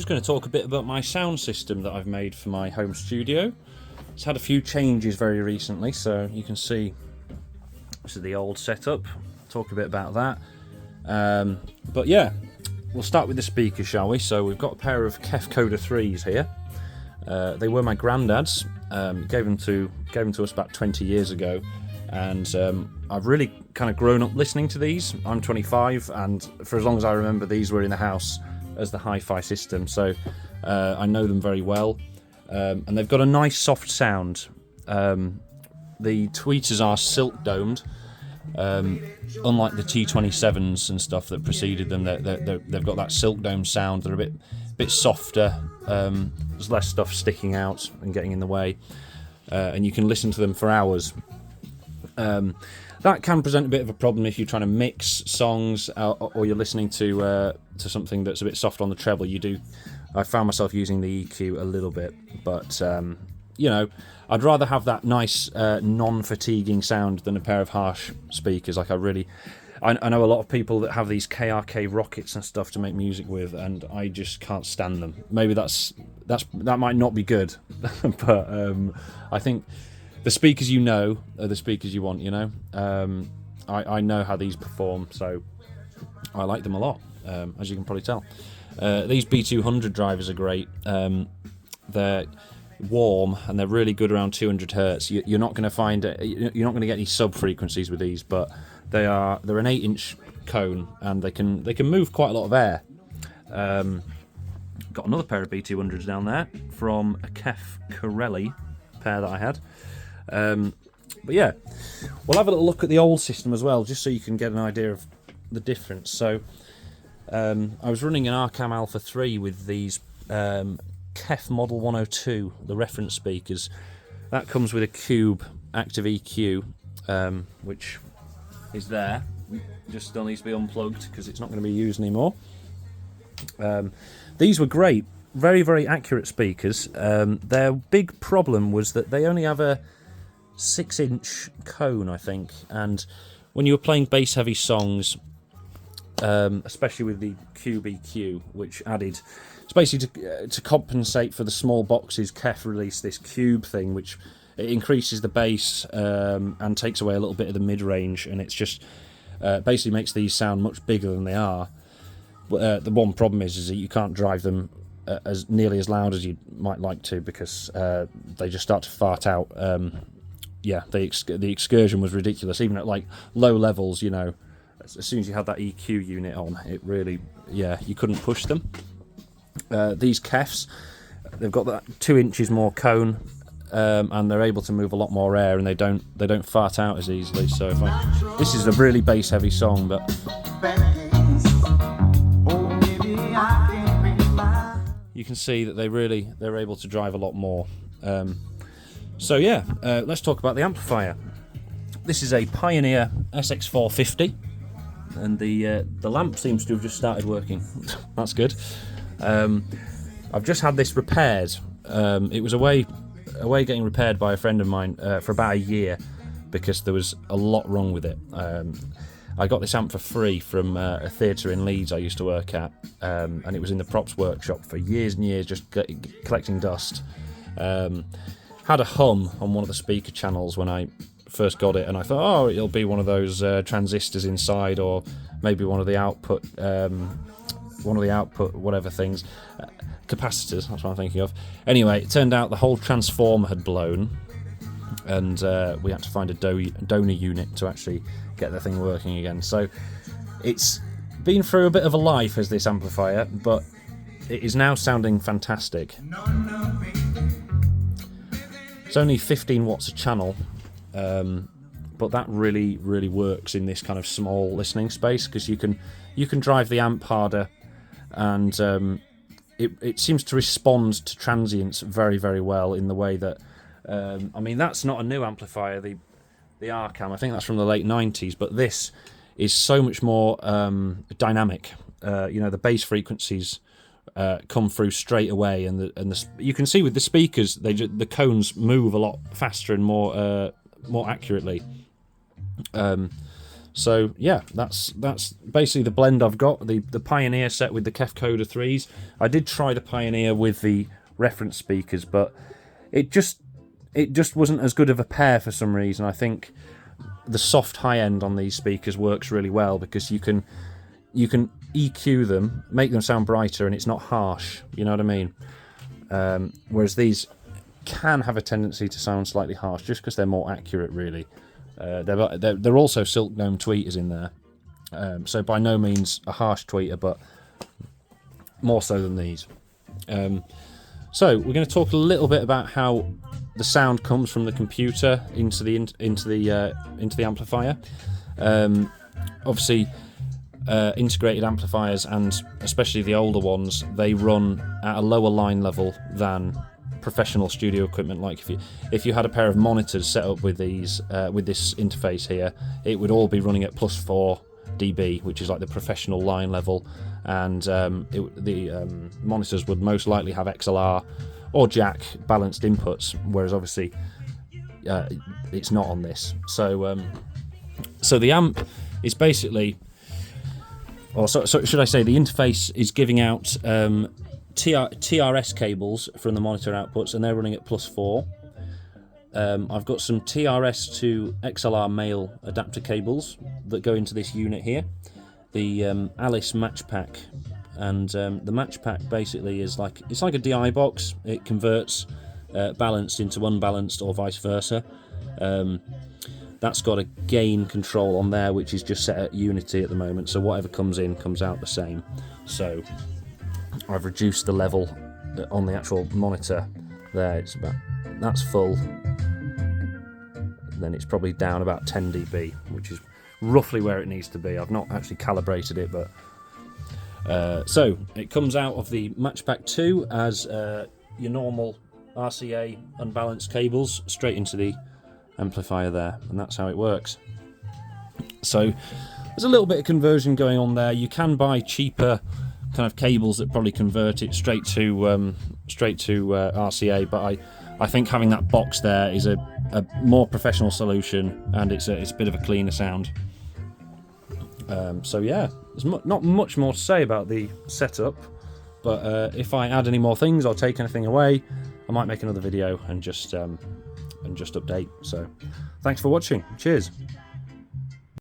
going to talk a bit about my sound system that I've made for my home studio. It's had a few changes very recently, so you can see this is the old setup. Talk a bit about that. But yeah, we'll start with the speakers, shall we? So we've got a pair of Kef Coda 3s here. They were my granddad's. Gave them to us about 20 years ago, and I've really kind of grown up listening to these. I'm 25, and for as long as I remember, these were in the house as the hi-fi system, so I know them very well, and they've got a nice soft sound. The tweeters are silk domed, unlike the T27s and stuff that preceded them. They've got that silk dome sound. They're a bit softer. There's less stuff sticking out and getting in the way, and you can listen to them for hours. That can present a bit of a problem if you're trying to mix songs, or you're listening to something that's a bit soft on the treble. I found myself using the EQ a little bit, but I'd rather have that nice non-fatiguing sound than a pair of harsh speakers. I know a lot of people that have these KRK rockets and stuff to make music with, and I just can't stand them. Maybe that might not be good, but I think the speakers are the speakers you want. I know how these perform, so I like them a lot, as you can probably tell. These B200 drivers are great. They're warm and they're really good around 200 hertz. You're not going to get any sub frequencies with these, but they're an 8-inch cone, and they can move quite a lot of air. Got another pair of B200s down there from a Kef Corelli pair that I had. But yeah, we'll have a little look at the old system as well, just so you can get an idea of the difference. So I was running an Arcam Alpha 3 with these Kef Model 102, the reference speakers. That comes with a Cube Active EQ, which is there. Just still needs to be unplugged because it's not going to be used anymore. These were great, very, very accurate speakers. Their big problem was that they only have a 6-inch cone, I think, and when you were playing bass-heavy songs, especially with the Cube EQ, which added, it's basically to compensate for the small boxes, Kef released this Cube thing, which it increases the bass and takes away a little bit of the mid-range, and it's just basically makes these sound much bigger than they are. But the one problem is that you can't drive them as nearly as loud as you might like to, because they just start to fart out. The excursion was ridiculous, even at like low levels. As soon as you had that EQ unit on, it really, you couldn't push them. These Kefs, they've got that 2 inches more cone, and they're able to move a lot more air, and they don't fart out as easily. So this is a really bass heavy song, but you can see that they're able to drive a lot more. Let's talk about the amplifier. This is a Pioneer SX450, and the lamp seems to have just started working. That's good. I've just had this repaired. It was away getting repaired by a friend of mine for about a year, because there was a lot wrong with it. I got this amp for free from a theatre in Leeds I used to work at, and it was in the props workshop for years and years, just collecting dust. Had a hum on one of the speaker channels when I first got it, and I thought, it'll be one of those transistors inside, or maybe one of the output whatever things, capacitors, that's what I'm thinking of. Anyway, it turned out the whole transformer had blown, and we had to find a donor unit to actually get the thing working again. So it's been through a bit of a life as this amplifier, but it is now sounding fantastic. It's only 15 watts a channel, but that really, really works in this kind of small listening space, because you can drive the amp harder, and it seems to respond to transients very, very well, in the way that that's not a new amplifier, the Arcam. I think that's from the late 90s, but this is so much more dynamic. The bass frequencies come through straight away, and you can see with the speakers, the cones move a lot faster and more accurately. So yeah, that's basically the blend I've got. The Pioneer set with the KEF Coda 3s. I did try the Pioneer with the reference speakers, but it just wasn't as good of a pair for some reason. I think the soft high end on these speakers works really well because you can EQ them, make them sound brighter, and it's not harsh. You know what I mean? Whereas these can have a tendency to sound slightly harsh just because they're more accurate, really. They're also Silk Gnome tweeters in there, so by no means a harsh tweeter, but more so than these. So we're going to talk a little bit about how the sound comes from the computer into the amplifier. Obviously, integrated amplifiers, and especially the older ones, they run at a lower line level than professional studio equipment. Like if you had a pair of monitors set up with these with this interface here, it would all be running at +4 dB, which is like the professional line level, and the monitors would most likely have XLR or jack balanced inputs, whereas obviously it's not on this. So the amp is basically, or so should I say, the interface is giving out TRS cables from the monitor outputs, and they're running at +4. I've got some TRS to XLR male adapter cables that go into this unit here, the Alice Match Pack, and the Match Pack basically is like a DI box. It converts balanced into unbalanced or vice versa. That's got a gain control on there, which is just set at unity at the moment, so whatever comes in comes out the same. So I've reduced the level on the actual monitor there. That's full. Then it's probably down about 10 dB, which is roughly where it needs to be. I've not actually calibrated it, but so it comes out of the Match Pack 2 as your normal RCA unbalanced cables straight into the amplifier there, and that's how it works. So there's a little bit of conversion going on there. You can buy cheaper kind of cables that probably convert it straight to RCA, but I think having that box there is a more professional solution, and it's a bit of a cleaner sound. So yeah, there's not much more to say about the setup, but if I add any more things or take anything away, I might make another video and just update. So thanks for watching. Cheers.